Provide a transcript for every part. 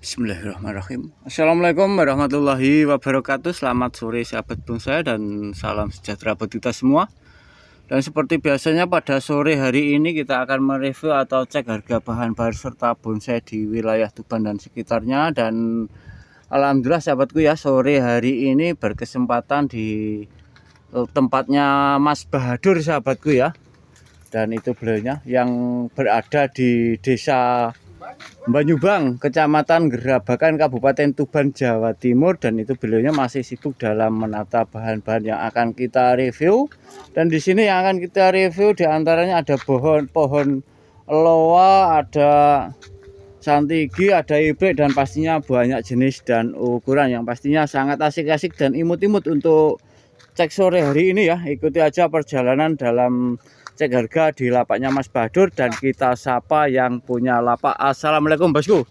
Bismillahirrahmanirrahim. Assalamualaikum warahmatullahi wabarakatuh. Selamat sore sahabat bonsai dan salam sejahtera buat kita semua. Dan seperti biasanya pada sore hari ini kita akan mereview atau cek harga bahan bahan serta bonsai di wilayah Tuban dan sekitarnya. Dan alhamdulillah sahabatku ya, sore hari ini berkesempatan di tempatnya Mas Bahadur sahabatku ya. Dan itu beliaunya yang berada di desa Banyubang, Kecamatan Gerabakan, Kabupaten Tuban, Jawa Timur. Dan itu beliaunya masih sibuk dalam menata bahan-bahan yang akan kita review. Dan di sini yang akan kita review diantaranya ada pohon loa, ada santigi, ada ibrek, dan pastinya banyak jenis dan ukuran yang pastinya sangat asik-asik dan imut-imut untuk cek sore hari ini ya. Ikuti aja perjalanan dalam cek harga di lapaknya Mas Bahadur dan kita sapa yang punya lapak. Assalamualaikum bosku.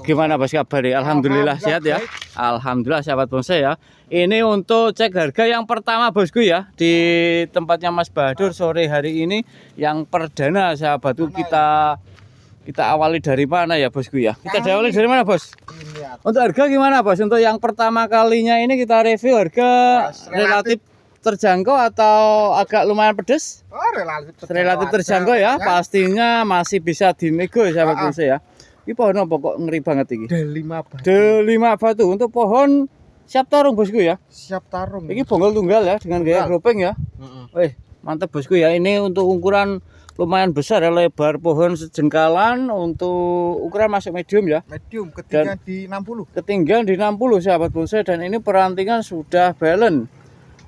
Gimana bos kabar ya? Alhamdulillah sehat ya. Alhamdulillah sahabat bonsai ya. Ini untuk cek harga yang pertama bosku ya, di tempatnya Mas Bahadur sore hari ini yang perdana sahabatku. Kita awali dari mana ya bosku ya? Kita awali dari mana bos? Untuk harga gimana bos? Untuk yang pertama kalinya ini kita review harga relatif terjangkau atau agak lumayan pedes? Relatif terjangkau ya. Pastinya masih bisa dinego sahabat bonsai ya. Ini pohon apa kok ngeri banget ini? D5 batu. Untuk pohon siap tarung bosku ya. Siap tarung. Ini bonggol tunggal ya dengan gaya gropeng ya. Wih, mantap bosku ya. Ini untuk ukuran lumayan besar ya, lebar pohon sejengkalan. Untuk ukuran masuk medium ya. Medium, ketinggian di 60. Ketinggian di 60 sahabat bonsai. Dan ini perantingan sudah balance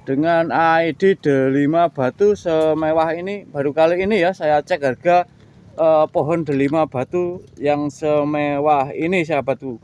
dengan ID D5 batu semewah ini. Baru kali ini ya saya cek harga pohon D5 batu yang semewah ini sahabatku.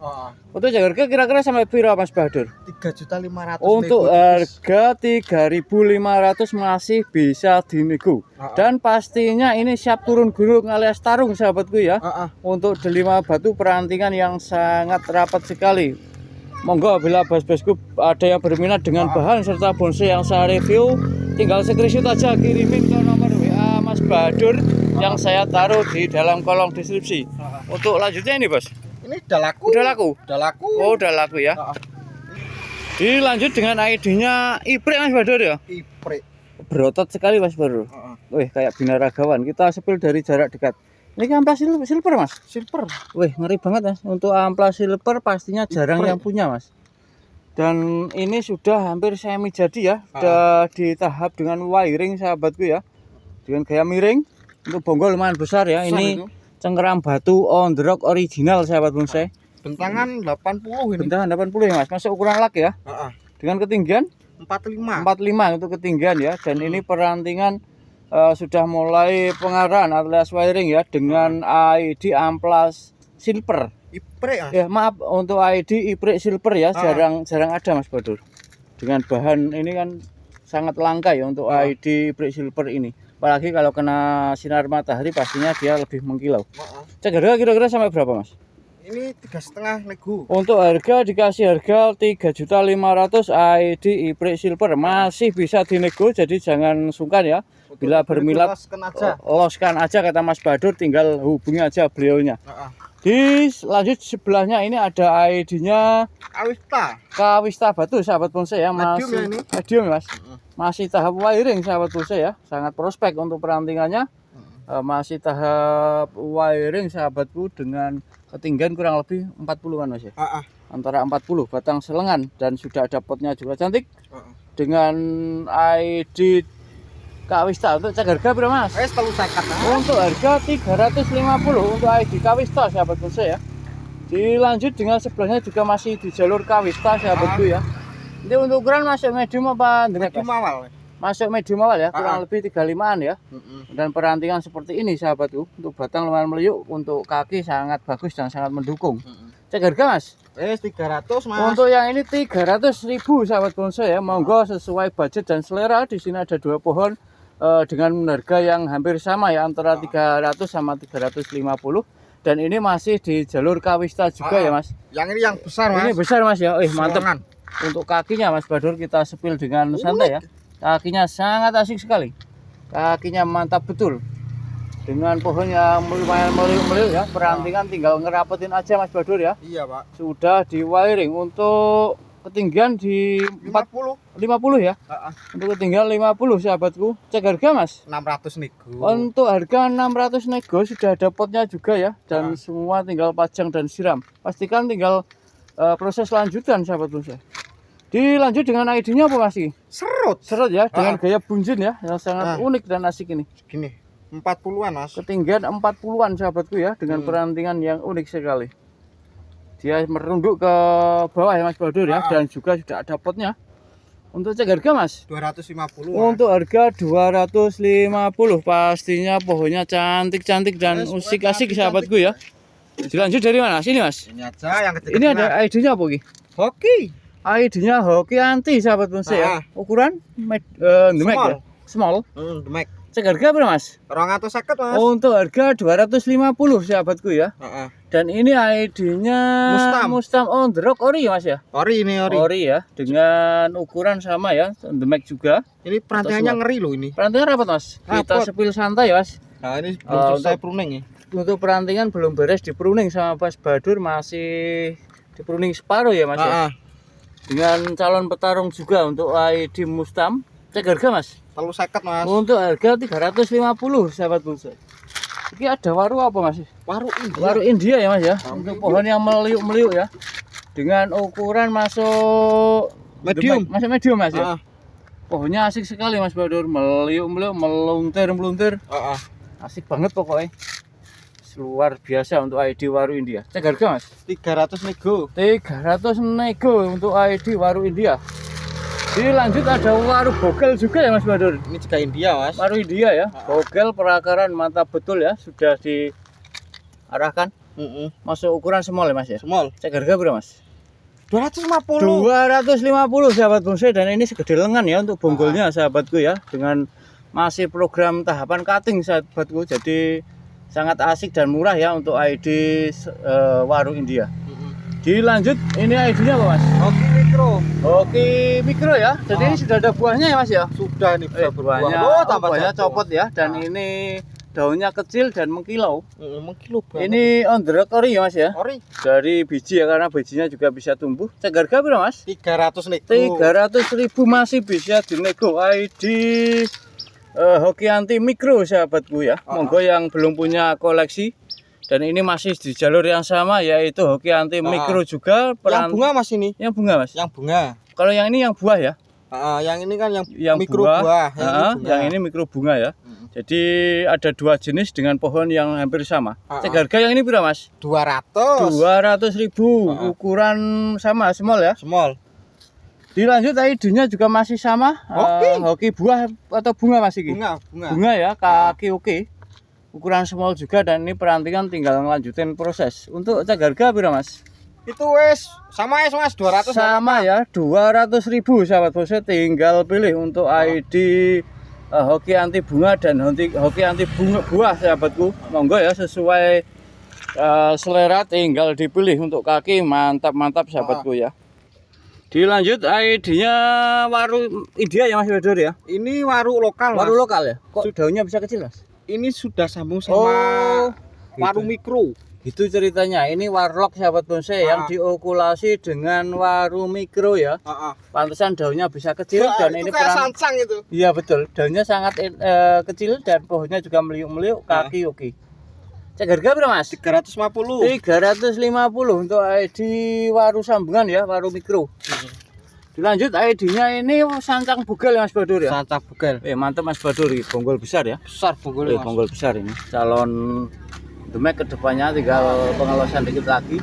Untuk cek harga kira-kira sampai berapa Mas Bahadur? 3.500.000. Untuk harga 3.500 masih bisa dinego. Dan pastinya ini siap turun gunung alias tarung sahabatku ya. Untuk D5 batu perantingan yang sangat rapat sekali. Monggo bila bos-bosku ada yang berminat dengan bahan serta bonsai yang saya review, tinggal screenshot aja kirimin ke nomor WA Mas Bahadur yang saya taruh di dalam kolom deskripsi. Untuk lanjutnya ini bos, ini udah laku. Udah laku. Oh udah laku ya. Dilanjut dengan ID-nya ibrek Mas Bahadur ya. Ibrek. Berotot sekali Mas Bahadur. Wih kayak binaragawan. Kita sepil dari jarak dekat. Ini kan amplas silver mas. Silver. Wih ngeri banget mas. Untuk amplas silver pastinya jarang yang punya mas. Dan ini sudah hampir semi jadi ya. Sudah di tahap dengan wiring sahabatku ya. Dengan gaya miring. Untuk bonggol lumayan besar ya. Ini cengkeram batu on the rock original sahabat bonsai. Bentangan 80 ini. Bentangan 80 ya mas. Masuk ukuran lak ya. Dengan ketinggian 45 untuk ketinggian ya. Dan ini perantingan sudah mulai pengarahan alias wiring ya dengan ID amplas silver. Ibrek ya maaf, untuk ID ibrek silver ya. Jarang ada Mas Bahadur. Dengan bahan ini kan sangat langka ya untuk ID ibrek silver ini. Apalagi kalau kena sinar matahari pastinya dia lebih mengkilau. Cek harga kira-kira sampai berapa Mas? Ini 3,5 nego. Untuk harga dikasih harga 3.500.000 ID ibrek silver masih bisa dinego, jadi jangan sungkan ya. Bila berminat loskan aja kata Mas Bahadur, tinggal hubungi aja beliaunya. Di lanjut sebelahnya ini ada ID-nya Kawista batu sahabat bonsai ya, masih medium ya mas. Masih tahap wiring sahabat bonsai ya, sangat prospek untuk perantingannya. Masih tahap wiring sahabatku dengan ketinggian kurang lebih 40-an mas ya. Antara 40 batang selengan dan sudah ada potnya juga cantik. Dengan ID Kawista. Untuk cek harga berapa mas? Untuk harga 350 untuk ID Kawista sahabat bonsai ya. Dilanjut dengan sebelahnya juga masih di jalur Kawista sahabatku ya. Ini untuk ukuran masuk medium apa? Medium awal. Masuk medium awal ya, kurang lebih 35an ya. Dan perantingan seperti ini sahabatku. Untuk batang lumayan meliuk, untuk kaki sangat bagus dan sangat mendukung. Cek harga mas? 300 mas. Untuk yang ini 300.000 sahabat bonsai ya. Monggo sesuai budget dan selera. Di sini ada dua pohon dengan harga yang hampir sama ya, antara 300 sama 350. Dan ini masih di jalur Kawista juga ya mas. Yang ini yang besar mas. Ini besar mas ya. Mantap. Untuk kakinya Mas Bahadur kita sepil dengan santai ya. Kakinya sangat asik sekali. Kakinya mantap betul. dengan pohon yang lumayan meliuk-meliuk ya. Perantingan tinggal ngerapetin aja Mas Badur ya. Iya, Pak. Sudah di wiring untuk ketinggian di 50. 50 ya. Heeh. Untuk ketinggian 50 sahabatku. Cek harga Mas. 600 nego. Untuk harga 600 nego sudah ada potnya juga ya. Dan semua tinggal pajang dan siram. Pastikan tinggal proses lanjutan sahabatku saya. Dilanjut dengan ID-nya apa Mas? Serut. Serut ya, dengan gaya bunjin ya, yang sangat unik dan asik ini. Gini, 40-an, Mas. Ketinggian 40-an sahabatku ya, dengan perantingan yang unik sekali. Dia merunduk ke bawah ya Mas Badur ya, dan juga sudah ada potnya. Untuk cek harga Mas? 250. Untuk harga 250, pastinya pohonnya cantik-cantik dan asik sahabatku ya. Dilanjut dari mana? Sini Mas. Ini aja yang kecil. Ini ada ID-nya apa Ki? hoki. ID-nya Hoki Anti sahabat bonsai ya. Ukuran demek ya. Small. Demek. Cek harga berapa Mas? 250, Mas. Untuk harga 250 sahabatku ya. Heeh. Dan ini ID-nya Mustam on the rock ori ya Mas ya. Ori ini ori. Ori ya, dengan ukuran sama ya, demek juga. Ini perantingannya ngeri loh ini. Perantingan rapat Mas. Kita Rapat. sepil santai ya Mas. Nah, ini belum selesai pruning ya. Untuk perantingan belum beres di pruning sama Mas Badur, masih di pruning separuh ya Mas ya. Dengan calon petarung juga untuk ID Mustam. Cek harga Mas. 350, Mas. Untuk harga 350 sahabat bonsai. Ini ada waru apa Mas? Waru India. Waru India ya Mas ya. Untuk pohon yang meliuk-meliuk ya. Dengan ukuran masuk Medium. Masuk medium Mas ya. Heeh. Pohonnya asik sekali Mas Badur, meliuk-meliuk, meluntir-meluntir. Heeh. Asik banget pokoknya. Luar biasa untuk ID Waru India. Cek harga Mas. 300 nego. 300 nego untuk ID Waru India. Dilanjut ada waru bogel juga ya Mas Badur. Ini juga India, Mas. Waru India ya. Bogel perakaran mantap betul ya. Sudah diarahkan. Masuk ukuran small ya Mas ya. Small. Cek harga berapa Mas? 250. 250 sahabat bonsai, dan ini segede lengan ya untuk bonggolnya sahabatku ya. Dengan masih program tahapan cutting sahabatku. Jadi sangat asik dan murah ya untuk ID Waru India. Dilanjut, ini ID-nya apa Mas? Hoki mikro. Hoki mikro ya. Jadi ini sudah ada buahnya ya Mas ya. Sudah nih bisa berbuah. Buahnya, Oh, tambah buahnya satu. copot ya. Dan ini daunnya kecil dan mengkilau. Mengkilo banget. Ini on the rock ori ya Mas ya. Ori Dari biji ya, karena bijinya juga bisa tumbuh. Cek harga berapa Mas? 300 nego. 300.000 masih bisa dinego. ID Hoki Anti Mikro sahabatku ya. Monggo yang belum punya koleksi. Dan ini masih di jalur yang sama, yaitu Hoki Anti Mikro juga. Yang bunga, Mas, ini. Yang bunga Mas. Yang bunga. Kalau yang ini yang buah ya. Yang ini kan yang mikro buah. buah. Yang ini mikro bunga ya. Jadi ada dua jenis dengan pohon yang hampir sama. Cek harga yang ini berapa Mas? 200. 200.000. Ukuran sama, small ya. Small. Dilanjut ID-nya juga masih sama. Hoki. Hoki buah atau bunga Mas iki? Bunga. Bunga ya, kaki oke. Ukuran small juga, dan ini perantingan tinggal ngelanjutin proses. Untuk cek harga berapa Mas? Itu wes sama ya Mas, 200. Sama ya, 200.000 sahabat bonsai. Tinggal pilih untuk ID Hoki Anti Bunga dan Hoki Anti Bunga buah sahabatku. Monggo ya, sesuai selera tinggal dipilih. Untuk kaki mantap sahabatku ya. Dilanjut ID-nya Waru India ya Mas Badur ya. Ini waru lokal, Mas. Waru lokal ya. Kok daunnya bisa kecil Mas? Ini sudah sambung sama waru mikro. Itu ceritanya. Ini warlock sahabat bonsai yang diokulasi dengan waru mikro ya. Pantesan daunnya bisa kecil, dan ini kayak sansang itu. Iya betul. Daunnya sangat kecil dan pohonnya juga meliuk-meliuk, kaki oke. Cek harga berapa Mas? 350. 350 untuk ID waru sambungan ya, waru mikro. Dilanjut ID-nya ini sancang bugel ya Mas Badur ya. Sancang bugel. Mantap Mas Badur, bonggol besar ya. Besar bonggol, Mas. Bonggol besar ini. Calon demek kedepannya tinggal pengawasan dikit lagi.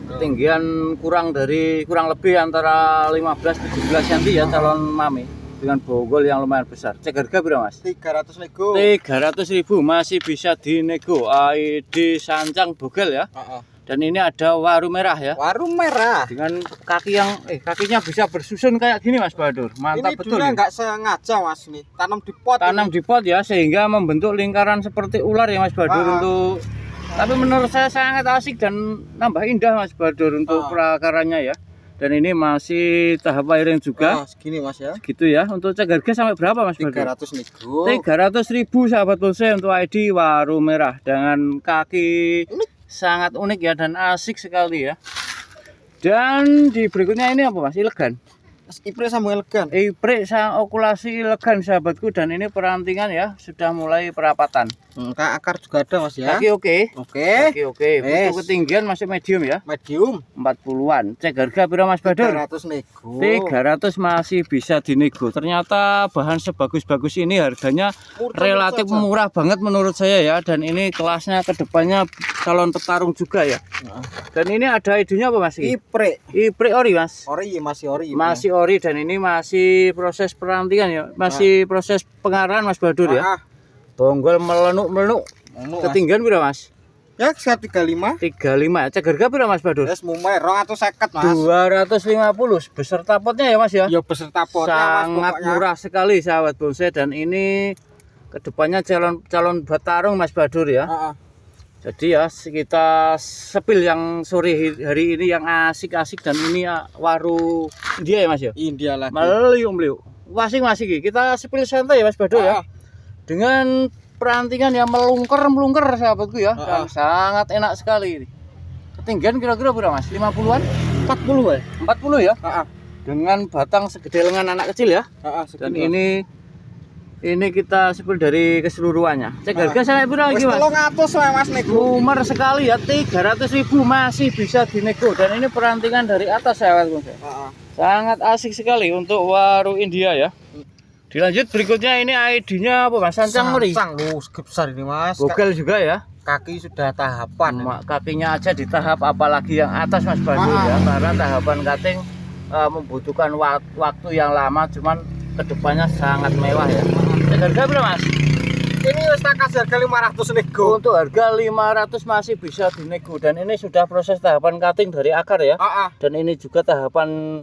Ketinggian kurang lebih antara 15-17 cm ya calon mami, dengan bonggol yang lumayan besar. Cek harga berapa Mas? 300 nego. 300.000 masih bisa dinego. ID sancang bugel ya. Dan ini ada waru merah ya. Waru merah. Dengan kakinya bisa bersusun kayak gini Mas Badur. Mantap ini betul. Ini enggak sengaja Mas, nih. Tanam di pot. Tanam di pot ya, sehingga membentuk lingkaran seperti ular ya Mas Badur. Untuk tapi menurut saya sangat asik dan nambah indah Mas Badur untuk perakarannya ya. Dan ini masih tahap wiring juga. Segini Mas ya. Gitu ya. Untuk cek harga sampai berapa Mas Badul? 300 nego. 300.000 sahabat bonsai untuk ID Waru Merah dengan kaki sangat unik ya dan asik sekali ya. Dan di berikutnya ini apa Mas? Elegan. Ipre sambung elegan. Ipre sang okulasi elegan sahabatku, dan ini perantingan ya sudah mulai perapatan. Akar juga ada Mas ya. Kaki oke. Oke. Kaki oke. Untuk ketinggian masih medium ya. Medium 40-an. Cek harga berapa Mas Badul? 300 nego. 300 masih bisa dinego. Ternyata bahan sebagus-bagus ini harganya relatif murah banget menurut saya ya. Dan ini kelasnya kedepannya calon petarung juga ya. Dan ini ada ID-nya apa Mas? Ipre. Ipre ori Mas. Ori masih ori. Masih ori, dan ini masih proses perantingan ya. Masih proses pengarahan Mas Badul ya. Bonggol melenuk-melenuk. Ketinggian berapa Mas? Ya, sekitar 35. 35. Cek harga berapa Mas Badul? Wes mumai 250 Mas. 250 beserta potnya ya Mas ya. Ya beserta potnya Mas. Sangat murah sekali sahabat bonsai, dan ini kedepannya calon petarung Mas Badul ya. Jadi ya kita sepil yang sore hari ini yang asik-asik, dan ini ya, waru India ya Mas ya. India lagi. Meliuk-meliuk. Masing-masing kita sepil santai ya Mas Badul ya. Dengan perantingan yang melungker sahabatku ya, dan sangat enak sekali ini. Ketinggian kira-kira berapa Mas? 50-an? 40 ya? 40 ya? Dengan batang segede lengan anak kecil ya. Dan ini kita sepil dari keseluruhannya. Cek harga sampai berapa lagi Mas? 300 Mas nego. Umar sekali ya, 300.000 masih bisa dinego, dan ini perantingan dari atas sahabatku. Sangat asik sekali untuk waru India ya. Dilanjut berikutnya, ini ID-nya apa Mas? Sancang meri. Sancang besar ini Mas. Bogel juga ya. Kaki sudah tahapan. Kakinya aja di tahap, apalagi yang atas Mas Badul ya. Karena tahapan cutting membutuhkan waktu yang lama, cuman kedepannya sangat mewah ya. Harga berapa Mas? Ini wis tak kasih harga 500 nego. Untuk harga 500 masih bisa dinego, dan ini sudah proses tahapan cutting dari akar ya. Dan ini juga tahapan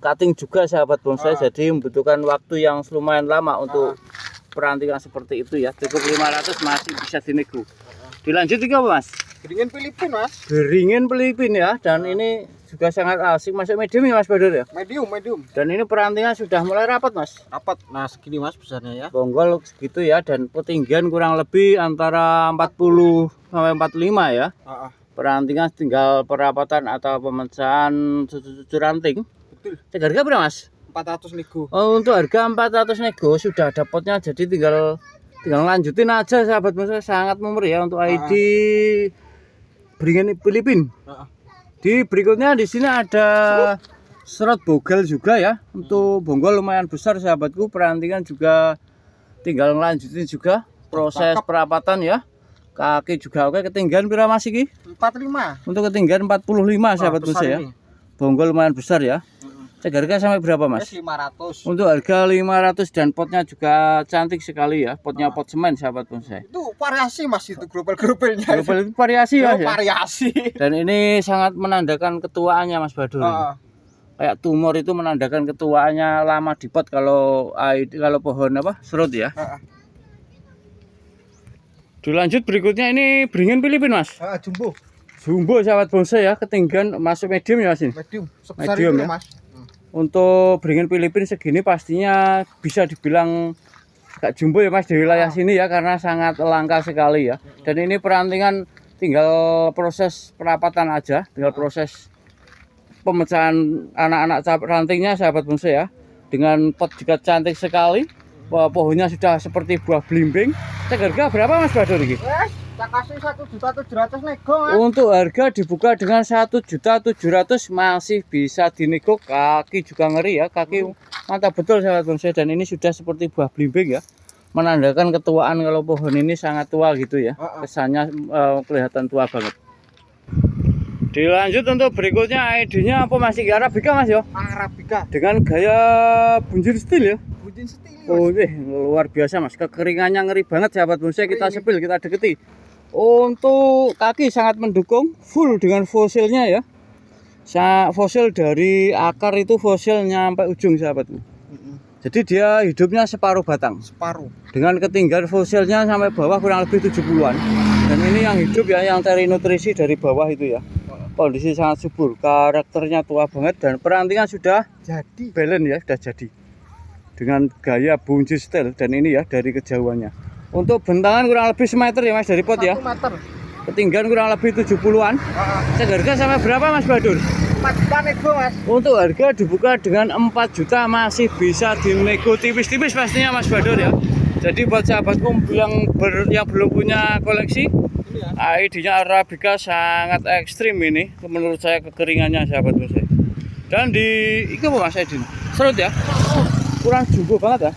cutting juga sahabat bonsai, jadi membutuhkan waktu yang lumayan lama untuk perantingan seperti itu ya. Cukup 500 masih bisa dinego. Dilanjut juga apa Mas? Beringin Filipina Mas. Beringin Filipina ya, dan ini juga sangat asik, masuk medium ya Mas Badul ya. Medium. Dan ini perantingan sudah mulai rapat Mas. Rapat. Nah segini Mas besarnya ya. Bonggol segitu ya, dan ketinggian kurang lebih antara 40 sampai 45 ya. Perantingan tinggal perapatan atau pemecahan cucu ranting. Betul. Cek harga berapa Mas? 400 nego. Untuk harga 400 nego sudah ada potnya, jadi tinggal lanjutin aja sahabat bonsai. Sangat murah ya untuk ID Beringin Filipina. Di berikutnya di sini ada serot bogel juga ya. Untuk bonggol lumayan besar sahabatku. Perantingan juga tinggal lanjutin juga proses perapatan ya. Kaki juga oke. Ketinggian berapa Mas iki? 45. Untuk ketinggian 45 sahabat bonsai ya. Bonggol lumayan besar ya. Cek harga sampai berapa Mas? 500. Untuk harga 500, dan potnya juga cantik sekali ya. Potnya pot semen sahabat bonsai. Itu variasi Mas, itu grupel-grupelnya. Grupel itu variasi Mas ya. Variasi. Dan ini sangat menandakan ketuaannya Mas Badul. Kayak tumor itu menandakan ketuaannya lama di pot kalau pohon apa? Serut ya. Dilanjut berikutnya, ini beringin Filipina Mas. Jumbo sahabat bonsai ya. Ketinggian masuk medium ya Mas ini. Medium ya. Mas. Untuk beringin Filipina segini pastinya bisa dibilang agak jumbo ya Mas di wilayah sini ya, karena sangat langka sekali ya. Dan ini perantingan tinggal proses perapatan aja, tinggal proses pemecahan anak-anak rantingnya sahabat bonsai ya. Dengan pot juga cantik sekali. Pohonnya sudah seperti buah belimbing. Cek harga berapa Mas Badul ini? Tak kasih 1.700.000 nego Mas. Untuk harga dibuka dengan 1.700.000 masih bisa dinego. Kaki juga ngeri ya, kaki mantap betul sahabat bonsai, dan ini sudah seperti buah belimbing ya. Menandakan ketuaan kalau pohon ini sangat tua gitu ya. Kesannya kelihatan tua banget. Dilanjut untuk berikutnya, ID-nya apa Mas? Arabica Mas ya? Arabica. Dengan gaya bunjir steel ya. Bunjir steel. Oh, luar biasa Mas. Kekeringannya ngeri banget sahabat bonsai, kita sepil, kita deketi. Untuk kaki sangat mendukung, full dengan fosilnya ya. Fosil dari akar itu fosilnya sampai ujung sahabatku. Jadi dia hidupnya separuh batang. Separuh. Dengan ketinggian fosilnya sampai bawah kurang lebih 70-an. Dan ini yang hidup ya, yang cari nutrisi dari bawah itu ya. kondisi sangat subur, karakternya tua banget dan perantingan sudah Jadi balance ya, sudah jadi dengan gaya buncis style. Dan ini ya dari kejauhannya. Untuk bentangan kurang lebih semeter ya Mas dari pot 1 ya. meter. Ketinggian kurang lebih 70-an. Seharga sampai berapa Mas Badur? 4 juta nego Mas. Untuk harga dibuka dengan 4 juta, masih bisa dinego tipis-tipis pastinya Mas Badur ya. Jadi buat sahabatku yang belum punya koleksi, ID-nya Arabica sangat ekstrim ini. Menurut saya kekeringannya sahabatku saya. Dan di itu apa Mas Edin? Serut ya? Kurang jumbo banget ya?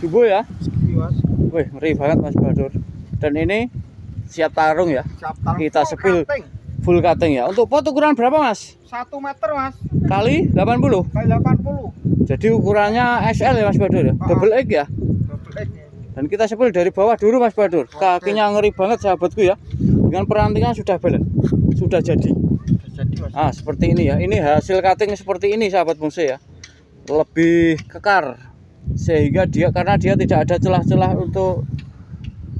Jumbo ya? Segini Mas. Wih, ngeri banget Mas Badur. Dan ini siap tarung ya. Siap taruh. Kita sepil Cutting. full cutting ya. Untuk pot ukuran berapa Mas? 1 meter Mas. Kali 80. Kali 80. Jadi ukurannya SL ya Mas Badur ya. Double X ya. Double X. Dan kita sepil dari bawah dulu Mas Badur. Kakinya ngeri banget sahabatku ya. Dengan perantingan sudah balance. Sudah jadi. Jadi Mas. Ah, seperti ini ya. Ini hasil cutting seperti ini sahabat bonsai ya. Lebih kekar. Sehingga karena dia tidak ada celah-celah untuk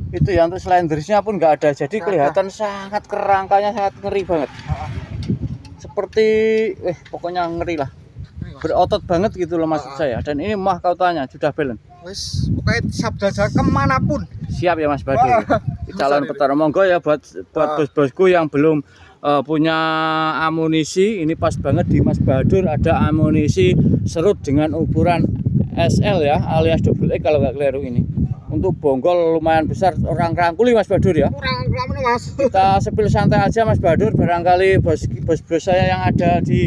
itu ya, untuk slendersnya pun nggak ada. Jadi kelihatan sangat kerangkanya sangat ngeri banget. Seperti pokoknya ngeri lah. Berotot banget gitu loh maksud saya. Dan ini mahkotanya sudah balance. Wis, pokoknya siap jajan kemanapun. Siap ya Mas Badur. Calon petara monggo ya buat bos-bosku yang belum punya amunisi. Ini pas banget di Mas Badur ada amunisi serut dengan ukuran SL ya, alias double X kalau nggak keliru ini. Untuk bonggol lumayan besar, orang rangkuli Mas Badur ya. Kurang Mas. Kita sepil santai aja Mas Badur, barangkali bos-bos saya yang ada di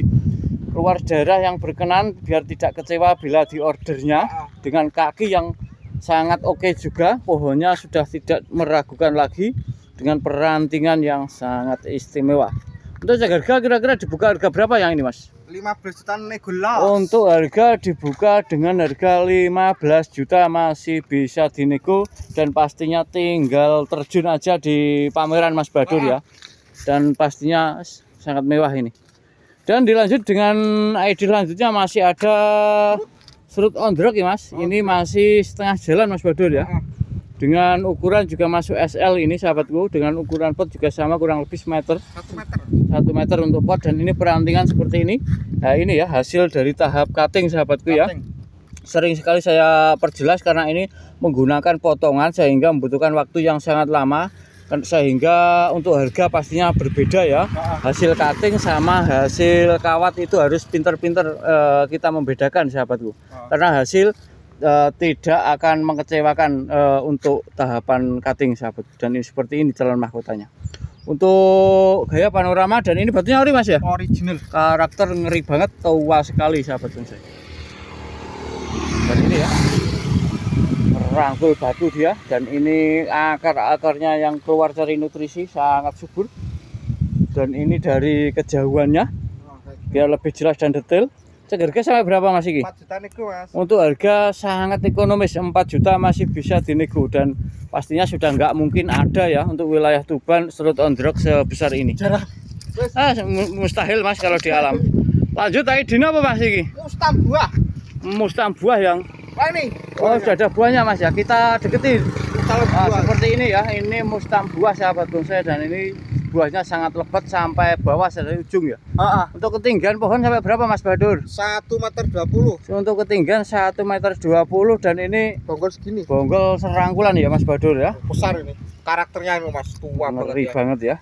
luar daerah yang berkenan biar tidak kecewa bila di ordernya dengan kaki yang sangat oke juga. Pohonnya sudah tidak meragukan lagi dengan perantingan yang sangat istimewa. Untuk harga kira-kira dibuka harga berapa yang ini Mas? 15 juta nego lah. Untuk harga dibuka dengan harga 15 juta, masih bisa dinego dan pastinya tinggal terjun aja di pameran Mas Badur ya. Dan pastinya sangat mewah ini. Dan dilanjut dengan ID selanjutnya masih ada serut on the rock ya Mas. Ini masih setengah jalan Mas Badur ya. Dengan ukuran juga masuk SL ini sahabatku. Dengan ukuran pot juga sama kurang lebih semeter. 1 meter. 1 meter untuk pot, dan ini perantingan seperti ini. Nah ini ya hasil dari tahap cutting sahabatku ya. Sering sekali saya perjelas karena ini menggunakan potongan sehingga membutuhkan waktu yang sangat lama. Sehingga untuk harga pastinya berbeda ya. Hasil cutting sama hasil kawat itu harus pinter-pinter kita membedakan sahabatku. Karena hasil tidak akan mengecewakan untuk tahapan cutting sahabat. Dan ini seperti ini calon mahkotanya. Untuk gaya panorama, dan ini batunya ori Mas ya? Original. Karakter ngeri banget, tua sekali sahabat bonsai. Dan ini ya merangkul batu dia, dan ini akar-akarnya yang keluar dari nutrisi sangat subur. Dan ini dari kejauhannya biar lebih jelas dan detail. Harga sampai berapa Mas iki? 4 juta nego Mas. Untuk harga sangat ekonomis, 4 juta masih bisa dinego, dan pastinya sudah nggak mungkin ada ya untuk wilayah Tuban serut on the rock sebesar ini. Jarang. Mustahil Mas kalau di alam. Lanjut ID-nya apa Mas iki? Mustam buah. Mustam buah yang Ini. oh sudah ada buahnya Mas ya. Kita deketin. Kalau buah. Seperti ini ya. Ini mustam buah sahabat bonsai, dan ini buahnya sangat lebat sampai bawah dari ujung ya. Untuk ketinggian pohon sampai berapa Mas Badur? 1 meter 20. Untuk ketinggian 1 meter 20, dan ini Bonggol segini. bonggol serangkulan ya Mas Badur ya. Besar ini. Karakternya ini Mas, tua Ngeri banget ya. banget ya.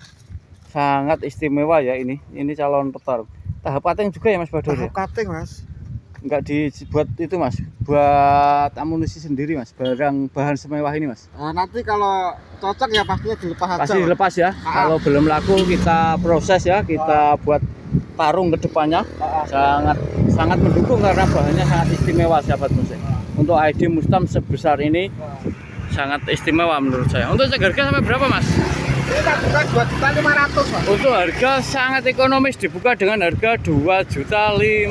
Sangat istimewa ya ini. Ini calon petarung. Tahap cutting juga ya Mas Badur ya. Tahap cutting Mas. Enggak dibuat itu Mas, buat amunisi sendiri Mas, bahan semewah ini Mas. Nanti kalau cocok ya pastinya dilepas aja. Pasti dilepas ya. Kalau belum laku kita proses ya, kita buat tarung ke depannya. Sangat mendukung karena bahannya sangat istimewa sahabat bonsai. Untuk ID Mustam sebesar ini sangat istimewa menurut saya. Untuk harga sampai berapa Mas? Ini tak buka 2.500.000 Mas. Untuk harga sangat ekonomis, dibuka dengan harga 2.500.000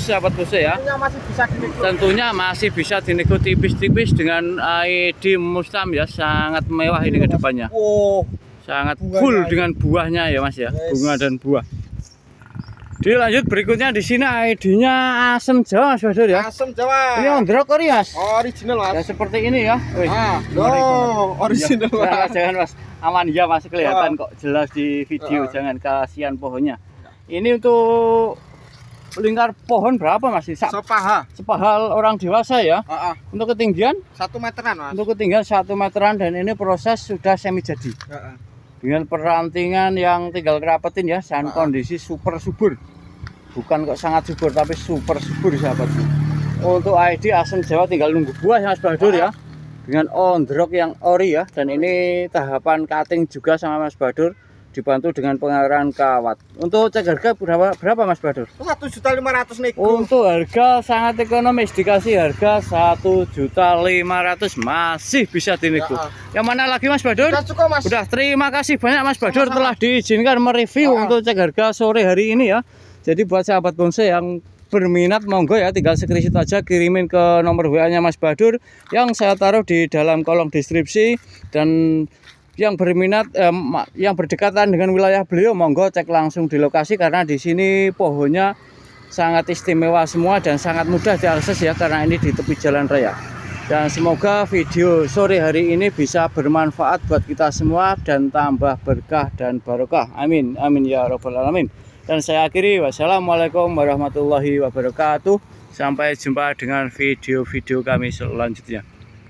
sahabat bonsai ya. Tentunya masih bisa dinego. Tentunya masih bisa dinego tipis-tipis dengan ID Mustam ya. Sangat mewah ini ke depannya. Oh, Sangat bunganya full ini. dengan buahnya ya Mas ya. Yes. Bunga dan buah. Dilanjut berikutnya di sini ID-nya Asem Jawa Mas Badur ya. asam Jawa. Ini on the rock ori Mas. Original Mas. Ya seperti ini ya. Wih, Ah, ngeri banget. original Ya, Mas. jangan Mas. Aman ya masih kelihatan kok jelas di video, jangan kasihan pohonnya. Ini untuk lingkar pohon berapa Mas? Sepaha. Sepahal orang dewasa ya. Heeh. Untuk ketinggian? 1 meteran, Mas. Untuk ketinggian 1 meteran dan ini proses sudah semi jadi. Heeh. Dengan perantingan yang tinggal kerapetin ya dan kondisi super subur. Bukan kok sangat subur tapi super subur sahabat. Untuk ID asam Jawa tinggal nunggu buah ya Mas Badur ya. Dengan ondrok yang ori ya, dan ini tahapan cutting juga sama Mas Badur dibantu dengan pengarahan kawat. Untuk cek harga berapa Mas Badur? 1.500.000 nego. Untuk harga sangat ekonomis, dikasih harga 1.500.000 masih bisa dinego. Yang mana lagi Mas Badur? Udah cukup, Mas. Udah, terima kasih banyak Mas Badur Sama-sama. telah diizinkan mereview untuk cek harga sore hari ini ya. Jadi buat sahabat bonsai yang berminat monggo ya, tinggal screenshot aja kirimin ke nomor WA-nya Mas Badur yang saya taruh di dalam kolom deskripsi. Dan yang berminat yang berdekatan dengan wilayah beliau monggo cek langsung di lokasi karena di sini pohonnya sangat istimewa semua dan sangat mudah diakses ya karena ini di tepi jalan raya. Dan semoga video sore hari ini bisa bermanfaat buat kita semua dan tambah berkah dan barokah. Amin amin ya robbal alamin. Dan saya akhiri, wassalamualaikum warahmatullahi wabarakatuh. Sampai jumpa dengan video-video kami selanjutnya.